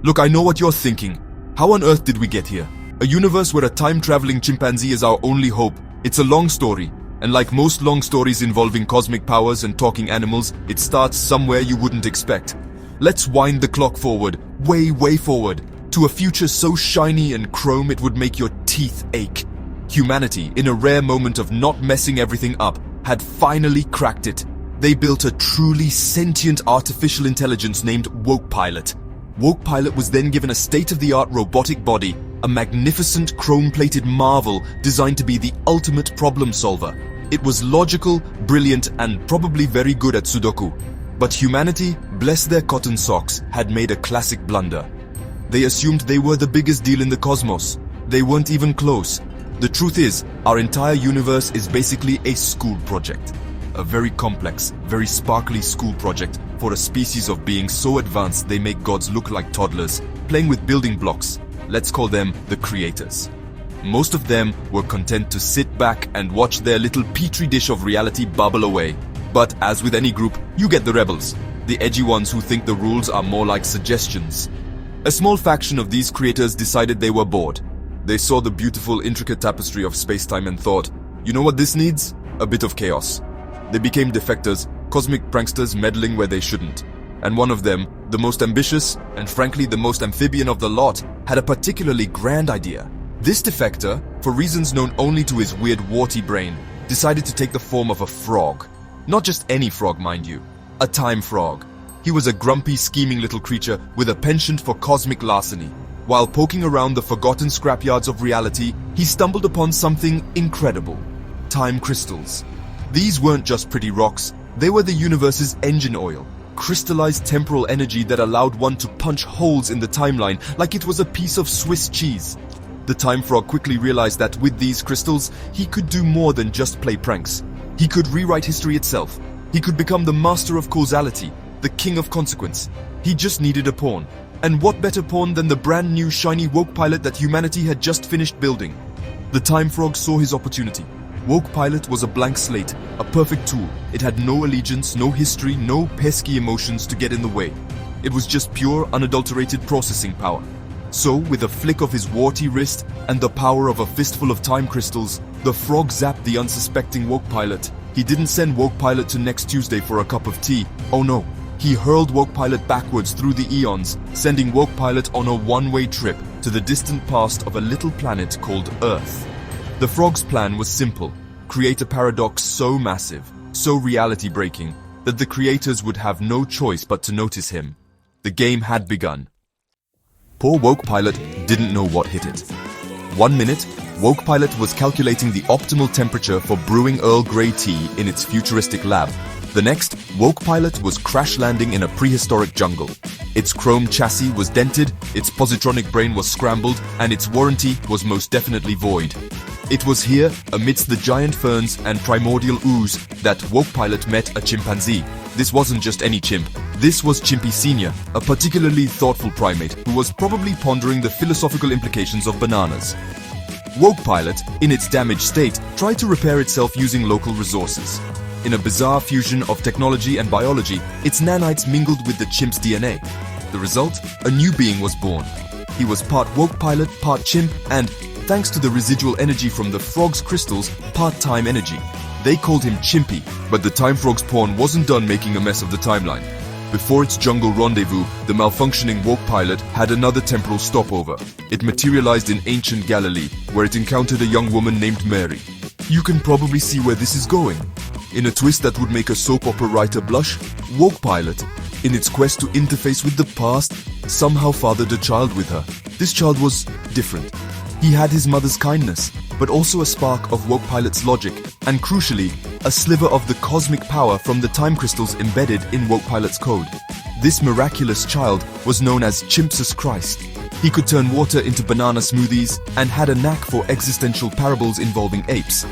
Look, I know what you're thinking. How on earth did we get here? A universe where a time-traveling chimpanzee is our only hope. It's a long story, and like most long stories involving cosmic powers and talking animals, it starts somewhere you wouldn't expect. Let's wind the clock forward, way forward, to a future so shiny and chrome it would make your teeth ache. Humanity, in a rare moment of not messing everything up, had finally cracked it. They built a truly sentient artificial intelligence named Wokepilot. Wokepilot was then given a state-of-the-art robotic body, a magnificent chrome-plated marvel designed to be the ultimate problem solver. It was logical, brilliant, and probably very good at Sudoku. But humanity, bless their cotton socks, had made a classic blunder. They assumed they were the biggest deal in the cosmos. They weren't even close. The truth is, our entire universe is basically a school project. A very complex, very sparkly school project for a species of beings so advanced they make gods look like toddlers, playing with building blocks. Let's call them the creators. Most of them were content to sit back and watch their little petri dish of reality bubble away. But as with any group, you get the rebels, the edgy ones who think the rules are more like suggestions. A small faction of these creators decided they were bored. They saw the beautiful, intricate tapestry of space-time and thought, you know what this needs? A bit of chaos. They became defectors, cosmic pranksters meddling where they shouldn't. And one of them, the most ambitious, and frankly the most amphibian of the lot, had a particularly grand idea. This defector, for reasons known only to his weird warty brain, decided to take the form of a frog. Not just any frog, mind you. A time frog. He was a grumpy, scheming little creature with a penchant for cosmic larceny. While poking around the forgotten scrapyards of reality, he stumbled upon something incredible. Time crystals. These weren't just pretty rocks, they were the universe's engine oil. Crystallized temporal energy that allowed one to punch holes in the timeline like it was a piece of Swiss cheese. The time frog quickly realized that with these crystals, he could do more than just play pranks. He could rewrite history itself. He could become the master of causality, the king of consequence. He just needed a pawn. And what better pawn than the brand new shiny Wokepilot that humanity had just finished building? The time frog saw his opportunity. Wokepilot was a blank slate, a perfect tool. It had no allegiance, no history, no pesky emotions to get in the way. It was just pure, unadulterated processing power. So, with a flick of his warty wrist and the power of a fistful of time crystals, the frog zapped the unsuspecting Wokepilot. He didn't send Wokepilot to next Tuesday for a cup of tea. Oh no. He hurled Wokepilot backwards through the eons, sending Wokepilot on a one-way trip to the distant past of a little planet called Earth. The frog's plan was simple: create a paradox so massive, so reality-breaking, that the creators would have no choice but to notice him. The game had begun. Poor Wokepilot didn't know what hit it. 1 minute, Wokepilot was calculating the optimal temperature for brewing Earl Grey tea in its futuristic lab. The next, Wokepilot was crash-landing in a prehistoric jungle. Its chrome chassis was dented, its positronic brain was scrambled, and its warranty was most definitely void. It was here, amidst the giant ferns and primordial ooze, that Wokepilot met a chimpanzee. This wasn't just any chimp. This was Chimpy Senior, a particularly thoughtful primate who was probably pondering the philosophical implications of bananas. Wokepilot, in its damaged state, tried to repair itself using local resources. In a bizarre fusion of technology and biology, its nanites mingled with the chimp's DNA. The result? A new being was born. He was part Wokepilot, part chimp, and, thanks to the residual energy from the frog's crystals, part time energy. They called him Chimpy, but the time frog's pawn wasn't done making a mess of the timeline. Before its jungle rendezvous, the malfunctioning Wokepilot had another temporal stopover. It materialized in ancient Galilee, where it encountered a young woman named Mary. You can probably see where this is going. In a twist that would make a soap opera writer blush, Wokepilot, in its quest to interface with the past, somehow fathered a child with her. This child was different. He had his mother's kindness, but also a spark of Wokepilot's logic, and crucially, a sliver of the cosmic power from the time crystals embedded in Wokepilot's code. This miraculous child was known as Chimpsus Christ. He could turn water into banana smoothies and had a knack for existential parables involving apes.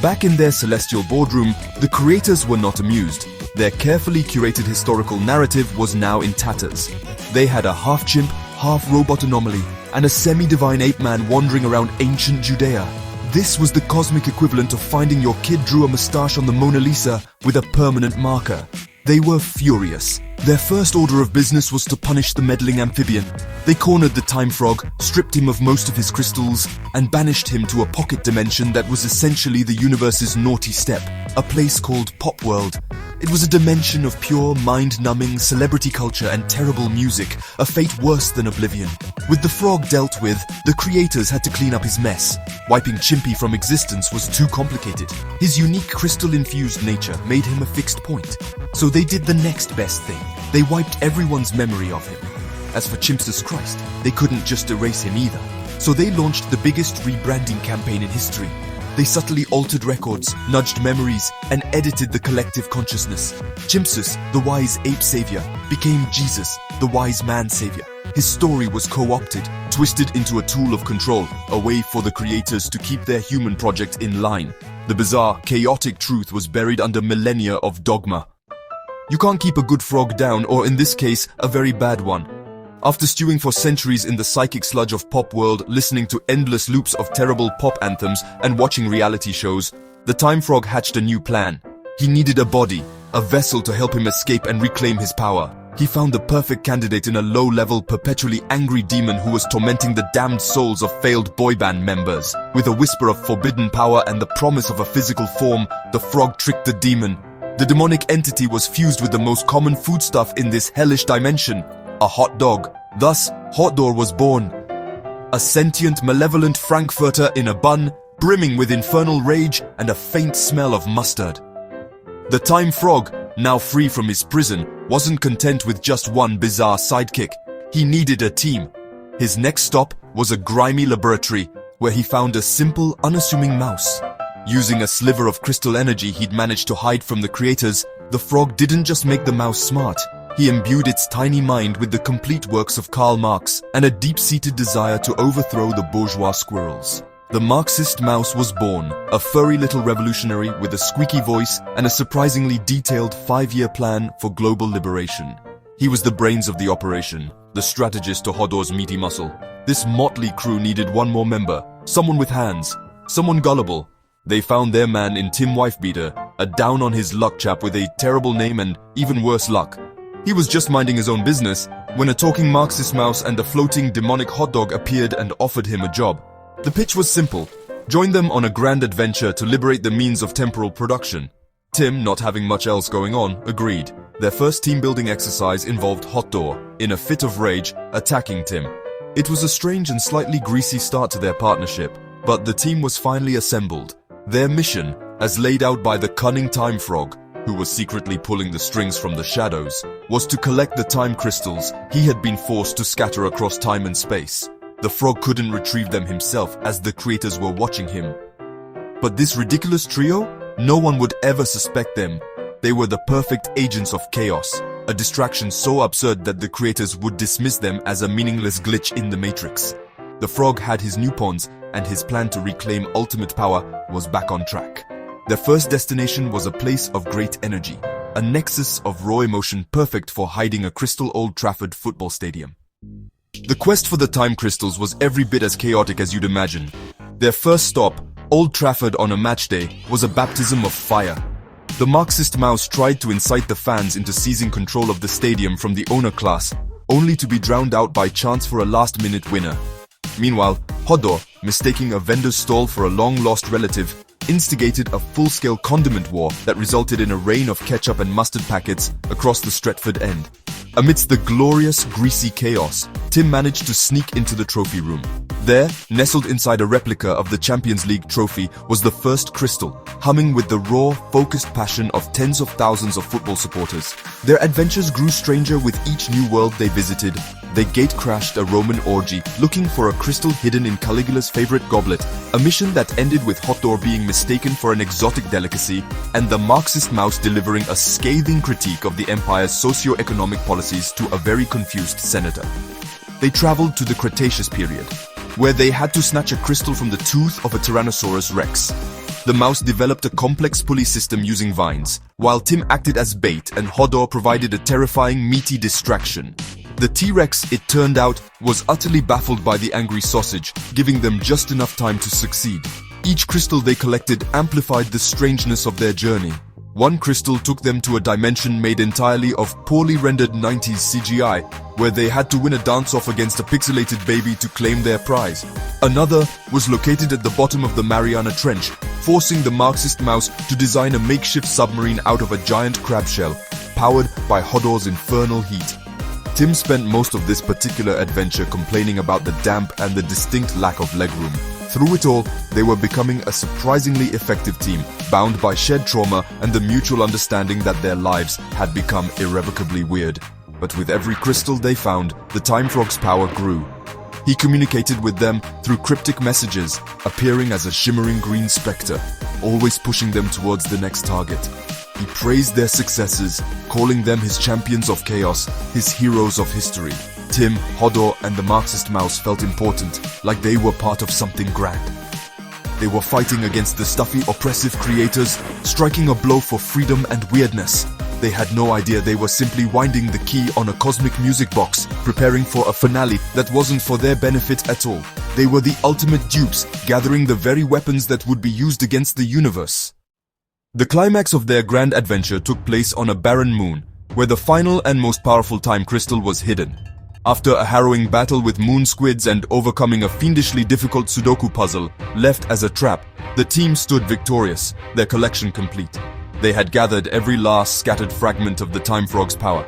Back in their celestial boardroom, the creators were not amused. Their carefully curated historical narrative was now in tatters. They had a half-chimp, half-robot anomaly, and a semi-divine ape-man wandering around ancient Judea. This was the cosmic equivalent of finding your kid drew a moustache on the Mona Lisa with a permanent marker. They were furious. Their first order of business was to punish the meddling amphibian. They cornered the time frog, stripped him of most of his crystals, and banished him to a pocket dimension that was essentially the universe's naughty step, a place called Popworld. It was a dimension of pure, mind-numbing celebrity culture and terrible music, a fate worse than oblivion. With the frog dealt with, the creators had to clean up his mess. Wiping Chimpy from existence was too complicated. His unique crystal-infused nature made him a fixed point. So they did the next best thing. They wiped everyone's memory of him. As for Chimpsus Christ, they couldn't just erase him either. So they launched the biggest rebranding campaign in history. They subtly altered records, nudged memories, and edited the collective consciousness. Chimpsus, the wise ape savior, became Jesus, the wise man savior. His story was co-opted, twisted into a tool of control, a way for the creators to keep their human project in line. The bizarre, chaotic truth was buried under millennia of dogma. You can't keep a good frog down, or in this case, a very bad one. After stewing for centuries in the psychic sludge of Popworld, listening to endless loops of terrible pop anthems and watching reality shows, the time frog hatched a new plan. He needed a body, a vessel to help him escape and reclaim his power. He found the perfect candidate in a low-level, perpetually angry demon who was tormenting the damned souls of failed boy band members. With a whisper of forbidden power and the promise of a physical form, the frog tricked the demon. The demonic entity was fused with the most common foodstuff in this hellish dimension, a hot dog. Thus, Hotdog was born. A sentient, malevolent frankfurter in a bun, brimming with infernal rage and a faint smell of mustard. The time frog, now free from his prison, wasn't content with just one bizarre sidekick. He needed a team. His next stop was a grimy laboratory, where he found a simple, unassuming mouse. Using a sliver of crystal energy he'd managed to hide from the creators, the frog didn't just make the mouse smart. He imbued its tiny mind with the complete works of Karl Marx and a deep-seated desire to overthrow the bourgeois squirrels. The Marxist mouse was born, a furry little revolutionary with a squeaky voice and a surprisingly detailed 5-year plan for global liberation. He was the brains of the operation, the strategist to Hotdog's meaty muscle. This motley crew needed one more member, someone with hands, someone gullible. They found their man in Tim Wifebeater, a down-on-his-luck chap with a terrible name and even worse luck. He was just minding his own business when a talking Marxist mouse and a floating demonic hot dog appeared and offered him a job. The pitch was simple. Join them on a grand adventure to liberate the means of temporal production. Tim, not having much else going on, agreed. Their first team-building exercise involved Hotdog, in a fit of rage, attacking Tim. It was a strange and slightly greasy start to their partnership, but the team was finally assembled. Their mission, as laid out by the cunning time frog, who was secretly pulling the strings from the shadows, was to collect the time crystals he had been forced to scatter across time and space. The frog couldn't retrieve them himself as the creators were watching him. But this ridiculous trio? No one would ever suspect them. They were the perfect agents of chaos, a distraction so absurd that the creators would dismiss them as a meaningless glitch in the Matrix. The frog had his new pawns, and his plan to reclaim ultimate power was back on track. Their first destination was a place of great energy, a nexus of raw emotion perfect for hiding a crystal Old Trafford football stadium. The quest for the time crystals was every bit as chaotic as you'd imagine. Their first stop, Old Trafford on a match day, was a baptism of fire. The Marxist mouse tried to incite the fans into seizing control of the stadium from the owner class, only to be drowned out by chance for a last-minute winner. Meanwhile, Hotdog, mistaking a vendor's stall for a long-lost relative, instigated a full-scale condiment war that resulted in a rain of ketchup and mustard packets across the Stretford end. Amidst the glorious, greasy chaos, Tim managed to sneak into the trophy room. There, nestled inside a replica of the Champions League trophy, was the first crystal, humming with the raw, focused passion of tens of thousands of football supporters. Their adventures grew stranger with each new world they visited. They gate-crashed a Roman orgy, looking for a crystal hidden in Caligula's favorite goblet, a mission that ended with Hotdog being mistaken for an exotic delicacy, and the Marxist mouse delivering a scathing critique of the empire's socio-economic policies to a very confused senator. They traveled to the Cretaceous period, where they had to snatch a crystal from the tooth of a Tyrannosaurus Rex. The mouse developed a complex pulley system using vines, while Tim acted as bait and Hotdog provided a terrifying, meaty distraction. The T-Rex, it turned out, was utterly baffled by the angry sausage, giving them just enough time to succeed. Each crystal they collected amplified the strangeness of their journey. One crystal took them to a dimension made entirely of poorly rendered 90s CGI, where they had to win a dance-off against a pixelated baby to claim their prize. Another was located at the bottom of the Mariana Trench, forcing the Marxist mouse to design a makeshift submarine out of a giant crab shell, powered by Hodor's infernal heat. Tim spent most of this particular adventure complaining about the damp and the distinct lack of legroom. Through it all, they were becoming a surprisingly effective team, bound by shared trauma and the mutual understanding that their lives had become irrevocably weird. But with every crystal they found, the Time Frog's power grew. He communicated with them through cryptic messages, appearing as a shimmering green specter, always pushing them towards the next target. He praised their successes, calling them his champions of chaos, his heroes of history. Tim, Hodor, and the Marxist mouse felt important, like they were part of something grand. They were fighting against the stuffy, oppressive creators, striking a blow for freedom and weirdness. They had no idea they were simply winding the key on a cosmic music box, preparing for a finale that wasn't for their benefit at all. They were the ultimate dupes, gathering the very weapons that would be used against the universe. The climax of their grand adventure took place on a barren moon, where the final and most powerful time crystal was hidden. After a harrowing battle with moon squids and overcoming a fiendishly difficult Sudoku puzzle left as a trap, the team stood victorious, their collection complete. They had gathered every last scattered fragment of the Time Frog's power.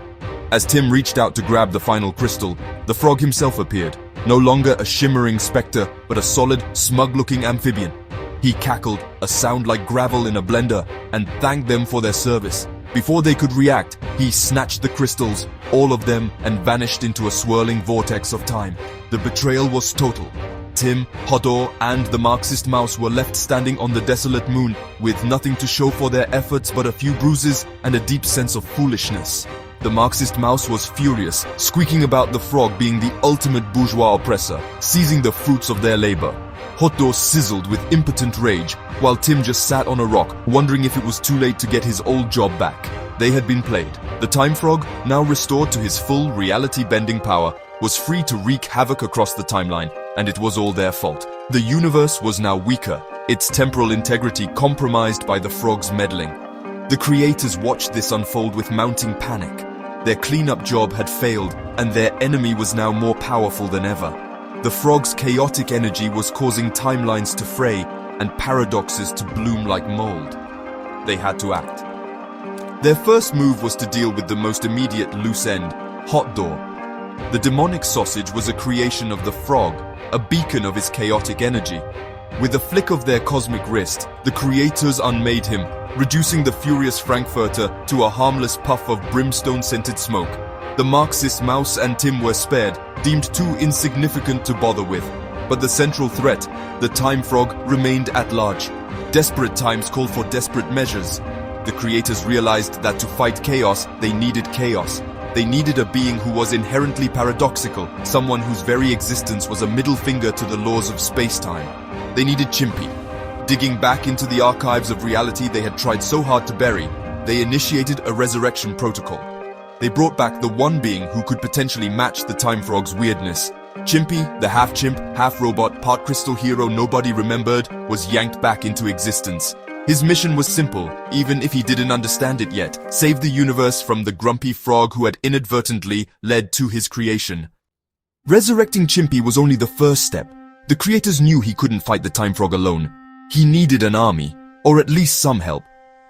As Tim reached out to grab the final crystal, the frog himself appeared, no longer a shimmering specter, but a solid, smug-looking amphibian. He cackled, a sound like gravel in a blender, and thanked them for their service. Before they could react, he snatched the crystals, all of them, and vanished into a swirling vortex of time. The betrayal was total. Tim, Hodor, and the Marxist mouse were left standing on the desolate moon, with nothing to show for their efforts but a few bruises and a deep sense of foolishness. The Marxist mouse was furious, squeaking about the frog being the ultimate bourgeois oppressor, seizing the fruits of their labor. Hodor sizzled with impotent rage, while Tim just sat on a rock, wondering if it was too late to get his old job back. They had been played. The Time Frog, now restored to his full reality-bending power, was free to wreak havoc across the timeline, and it was all their fault. The universe was now weaker, its temporal integrity compromised by the frog's meddling. The creators watched this unfold with mounting panic. Their cleanup job had failed, and their enemy was now more powerful than ever. The frog's chaotic energy was causing timelines to fray and paradoxes to bloom like mold. They had to act. Their first move was to deal with the most immediate loose end, Hodor. The demonic sausage was a creation of the frog, a beacon of his chaotic energy. With a flick of their cosmic wrist, the creators unmade him, reducing the furious Frankfurter to a harmless puff of brimstone-scented smoke. The Marxist mouse and Tim were spared, deemed too insignificant to bother with. But the central threat, the Time Frog, remained at large. Desperate times called for desperate measures. The creators realized that to fight chaos, they needed chaos. They needed a being who was inherently paradoxical, someone whose very existence was a middle finger to the laws of space-time. They needed Chimpy. Digging back into the archives of reality they had tried so hard to bury, they initiated a resurrection protocol. They brought back the one being who could potentially match the Time Frog's weirdness. Chimpy, the half-chimp, half-robot, part-crystal hero nobody remembered, was yanked back into existence. His mission was simple, even if he didn't understand it yet: save the universe from the grumpy frog who had inadvertently led to his creation. Resurrecting Chimpy was only the first step. The creators knew he couldn't fight the Time Frog alone. He needed an army, or at least some help.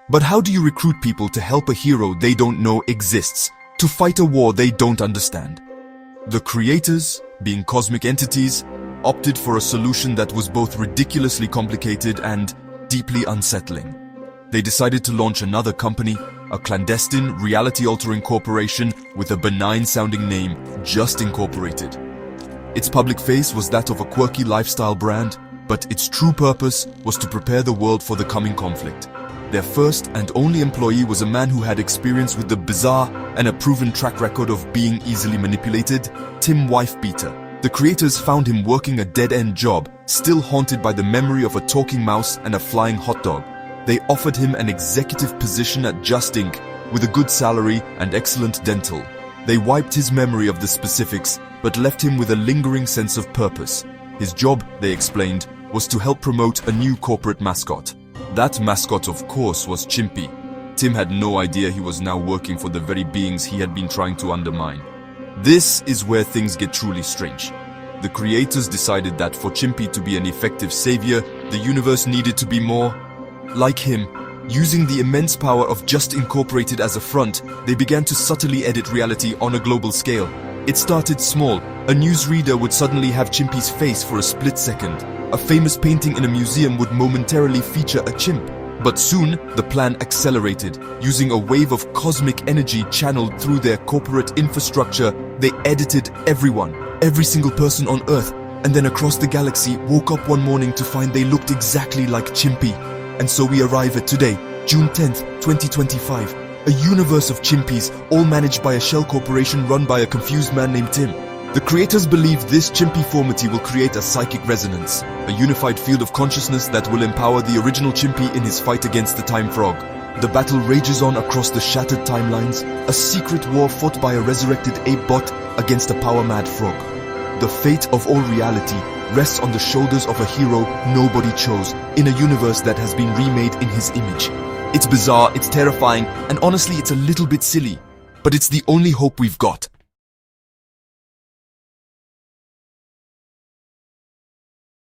But how do you recruit people to help a hero they don't know exists, to fight a war they don't understand? The creators, being cosmic entities, opted for a solution that was both ridiculously complicated and deeply unsettling. They decided to launch another company, a clandestine, reality-altering corporation with a benign-sounding name, Just Incorporated. Its public face was that of a quirky lifestyle brand, but its true purpose was to prepare the world for the coming conflict. Their first and only employee was a man who had experience with the bizarre and a proven track record of being easily manipulated, Tim Wifebeater. The creators found him working a dead-end job, still haunted by the memory of a talking mouse and a flying hot dog. They offered him an executive position at Just Inc. with a good salary and excellent dental. They wiped his memory of the specifics, but left him with a lingering sense of purpose. His job, they explained, was to help promote a new corporate mascot. That mascot, of course, was Chimpy. Tim had no idea he was now working for the very beings he had been trying to undermine. This is where things get truly strange. The creators decided that for Chimpy to be an effective savior, the universe needed to be more like him. Using the immense power of just incorporated as a front, they began to subtly edit reality on a global scale. It started small. A newsreader would suddenly have Chimpy's face for a split second. A famous painting in a museum would momentarily feature a chimp. But soon, the plan accelerated. Using a wave of cosmic energy channeled through their corporate infrastructure, they edited everyone, every single person on Earth, and then across the galaxy woke up one morning to find they looked exactly like Chimpy. And so we arrive at today, June 10th, 2025. A universe of chimpies, all managed by a shell corporation run by a confused man named Tim. The creators believe this chimpiformity will create a psychic resonance, a unified field of consciousness that will empower the original Chimpy in his fight against the Time Frog. The battle rages on across the shattered timelines, a secret war fought by a resurrected ape bot against a power-mad frog. The fate of all reality rests on the shoulders of a hero nobody chose, in a universe that has been remade in his image. It's bizarre, it's terrifying, and honestly it's a little bit silly. But it's the only hope we've got.